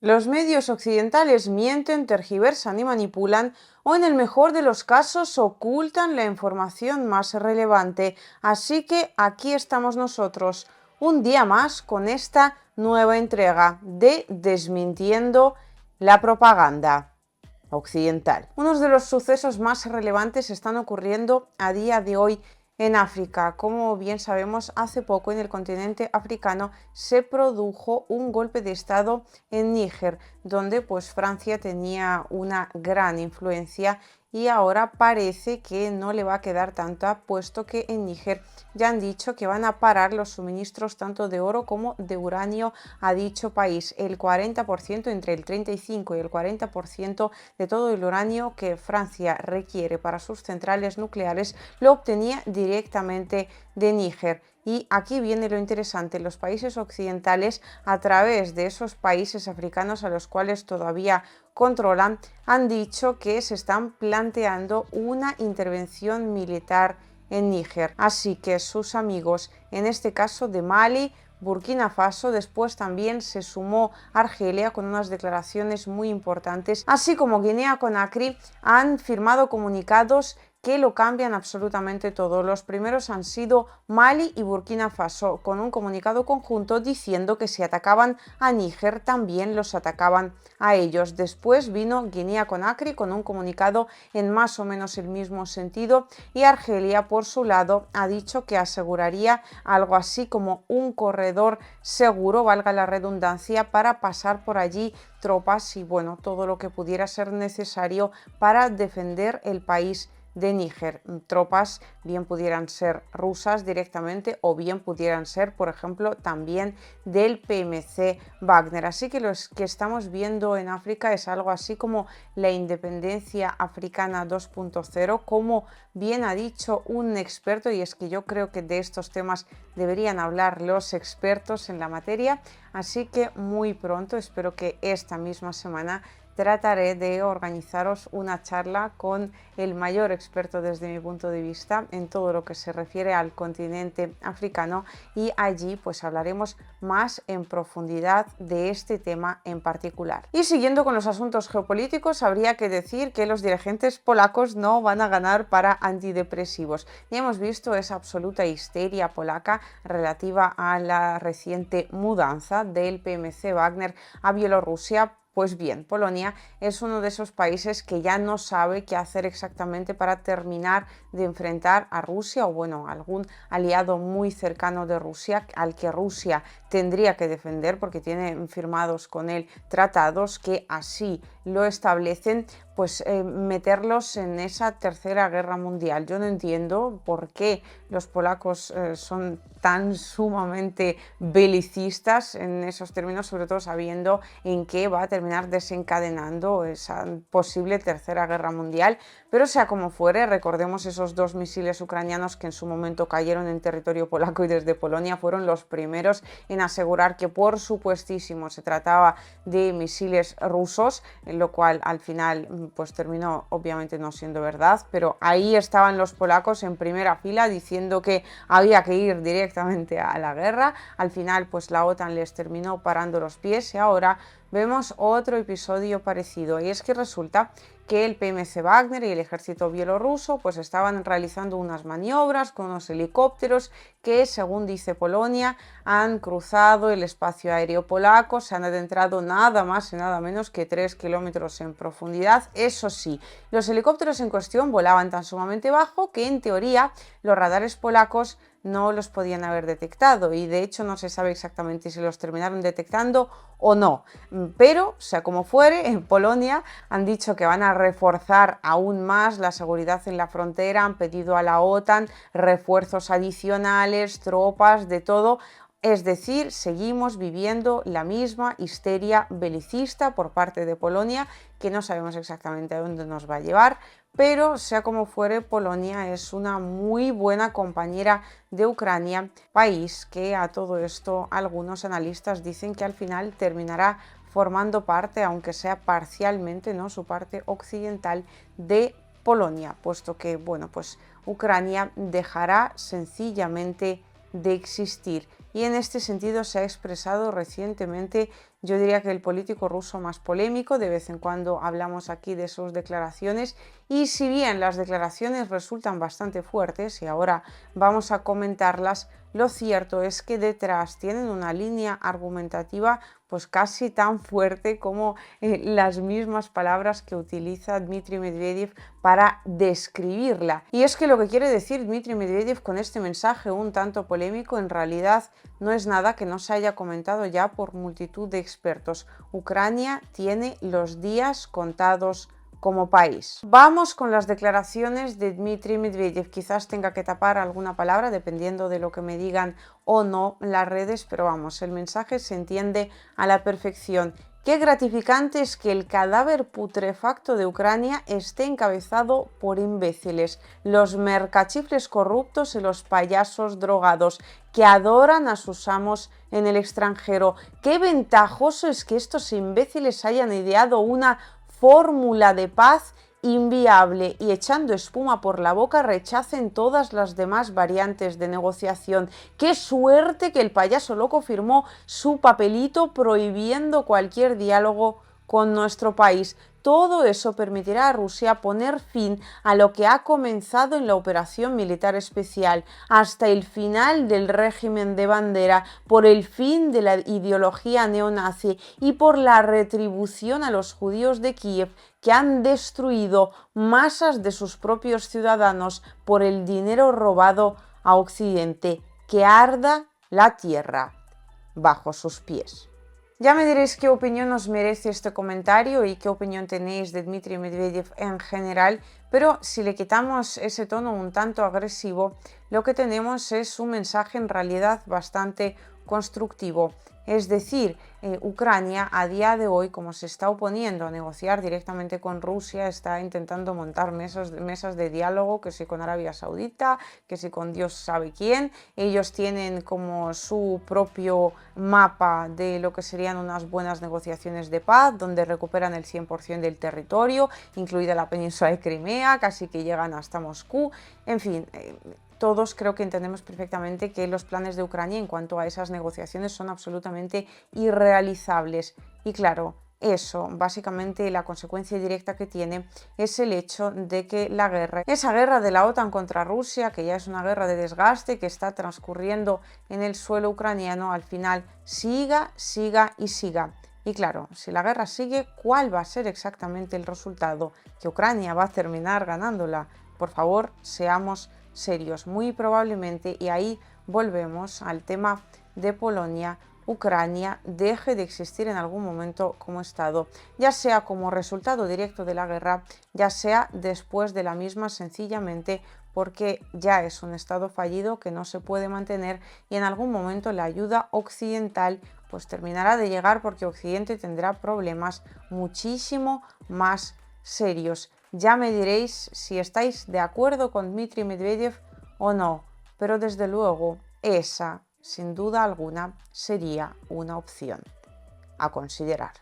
Los medios occidentales mienten, tergiversan y manipulan, o en el mejor de los casos ocultan la información más relevante. Así que aquí estamos nosotros, un día más con esta nueva entrega de Desmintiendo la propaganda occidental. Unos de los sucesos más relevantes están ocurriendo a día de hoy en África. Como bien sabemos, hace poco en el continente africano se produjo un golpe de estado en Níger, donde pues Francia tenía una gran influencia y ahora parece que no le va a quedar tanta, puesto que en Níger ya han dicho que van a parar los suministros tanto de oro como de uranio a dicho país. El 40%, entre el 35 y el 40% de todo el uranio que Francia requiere para sus centrales nucleares lo obtenía directamente de Níger. Y aquí viene lo interesante: los países occidentales, a través de esos países africanos a los cuales todavía controlan, han dicho que se están planteando una intervención militar en Níger. Así que sus amigos, en este caso de Mali, Burkina Faso, después también se sumó Argelia con unas declaraciones muy importantes, así como Guinea Conakry, han firmado comunicados que lo cambian absolutamente todo. Los primeros han sido Mali y Burkina Faso, con un comunicado conjunto diciendo que si atacaban a Níger también los atacaban a ellos. Después vino Guinea Conakry con un comunicado en más o menos el mismo sentido, y Argelia por su lado ha dicho que aseguraría algo así como un corredor seguro, valga la redundancia, para pasar por allí tropas y bueno, todo lo que pudiera ser necesario para defender el país de Níger. Tropas bien pudieran ser rusas directamente o bien pudieran ser, por ejemplo, también del PMC Wagner. Así que lo que estamos viendo en África es algo así como la independencia africana 2.0, como bien ha dicho un experto, y es que yo creo que de estos temas deberían hablar los expertos en la materia. Así que muy pronto, espero que esta misma semana, trataré de organizaros una charla con el mayor experto desde mi punto de vista en todo lo que se refiere al continente africano, y allí pues hablaremos más en profundidad de este tema en particular. Y siguiendo con los asuntos geopolíticos, habría que decir que los dirigentes polacos no van a ganar para antidepresivos. Ya hemos visto esa absoluta histeria polaca relativa a la reciente mudanza del PMC Wagner a Bielorrusia. Pues bien, Polonia es uno de esos países que ya no sabe qué hacer exactamente para terminar de enfrentar a Rusia, o bueno, algún aliado muy cercano de Rusia, al que Rusia tendría que defender porque tiene firmados con él tratados que así lo establecen. Pues meterlos en esa tercera guerra mundial. Yo no entiendo por qué los polacos son tan sumamente belicistas en esos términos, sobre todo sabiendo en qué va a terminar desencadenando esa posible tercera guerra mundial. Pero sea como fuere, recordemos esos 2 misiles ucranianos que en su momento cayeron en territorio polaco y desde Polonia fueron los primeros en asegurar que por supuestísimo se trataba de misiles rusos, en lo cual al final pues terminó obviamente no siendo verdad, pero ahí estaban los polacos en primera fila diciendo que había que ir directamente a la guerra. Al final pues la OTAN les terminó parando los pies y ahora vemos otro episodio parecido, y es que resulta que el PMC Wagner y el ejército bielorruso pues estaban realizando unas maniobras con unos helicópteros que, según dice Polonia, han cruzado el espacio aéreo polaco, se han adentrado nada más y nada menos que 3 kilómetros en profundidad. Eso sí, los helicópteros en cuestión volaban tan sumamente bajo que en teoría los radares polacos no los podían haber detectado, y de hecho no se sabe exactamente si los terminaron detectando o no. Pero, sea como fuere, en Polonia han dicho que van a reforzar aún más la seguridad en la frontera, han pedido a la OTAN refuerzos adicionales, tropas, de todo. Es decir, seguimos viviendo la misma histeria belicista por parte de Polonia, que no sabemos exactamente a dónde nos va a llevar, pero sea como fuere, Polonia es una muy buena compañera de Ucrania, país que a todo esto algunos analistas dicen que al final terminará formando parte, aunque sea parcialmente, ¿no?, su parte occidental de Polonia, puesto que, bueno, pues Ucrania dejará sencillamente de existir. Y en este sentido se ha expresado recientemente yo diría que el político ruso más polémico. De vez en cuando hablamos aquí de sus declaraciones y si bien las declaraciones resultan bastante fuertes y ahora vamos a comentarlas, lo cierto es que detrás tienen una línea argumentativa pues casi tan fuerte como las mismas palabras que utiliza Dmitry Medvedev para describirla. Y es que lo que quiere decir Dmitry Medvedev con este mensaje un tanto polémico en realidad no es nada que no se haya comentado ya por multitud de expertos. Ucrania tiene los días contados como país. Vamos con las declaraciones de Dmitry Medvedev. Quizás tenga que tapar alguna palabra dependiendo de lo que me digan o no las redes, pero vamos, el mensaje se entiende a la perfección. Qué gratificante es que el cadáver putrefacto de Ucrania esté encabezado por imbéciles, los mercachifles corruptos y los payasos drogados que adoran a sus amos en el extranjero. Qué ventajoso es que estos imbéciles hayan ideado una fórmula de paz inviable y echando espuma por la boca rechacen todas las demás variantes de negociación. Qué suerte que el payaso loco firmó su papelito prohibiendo cualquier diálogo con nuestro país. Todo eso permitirá a Rusia poner fin a lo que ha comenzado en la operación militar especial, hasta el final del régimen de Bandera, por el fin de la ideología neonazi y por la retribución a los judíos de Kiev que han destruido masas de sus propios ciudadanos por el dinero robado a Occidente. Que arda la tierra bajo sus pies. Ya me diréis qué opinión os merece este comentario y qué opinión tenéis de Dmitry Medvedev en general, pero si le quitamos ese tono un tanto agresivo, lo que tenemos es un mensaje en realidad bastante constructivo. Es decir, Ucrania a día de hoy, como se está oponiendo a negociar directamente con Rusia, está intentando montar mesas de diálogo, que si con Arabia Saudita, que si con Dios sabe quién. Ellos tienen como su propio mapa de lo que serían unas buenas negociaciones de paz, donde recuperan el 100% del territorio, incluida la península de Crimea, casi que llegan hasta Moscú. En fin, todos creo que entendemos perfectamente que los planes de Ucrania en cuanto a esas negociaciones son absolutamente irrealizables. Y claro, eso, básicamente la consecuencia directa que tiene es el hecho de que esa guerra de la OTAN contra Rusia, que ya es una guerra de desgaste que está transcurriendo en el suelo ucraniano, al final siga y siga. Y claro, si la guerra sigue, ¿cuál va a ser exactamente el resultado? ¿Que Ucrania va a terminar ganándola? Por favor, seamos serios, muy probablemente, y ahí volvemos al tema de Polonia, Ucrania deje de existir en algún momento como Estado, ya sea como resultado directo de la guerra, ya sea después de la misma, sencillamente porque ya es un Estado fallido que no se puede mantener y en algún momento la ayuda occidental pues terminará de llegar porque Occidente tendrá problemas muchísimo más serios. Ya me diréis si estáis de acuerdo con Dmitry Medvedev o no, pero desde luego esa, sin duda alguna, sería una opción a considerar.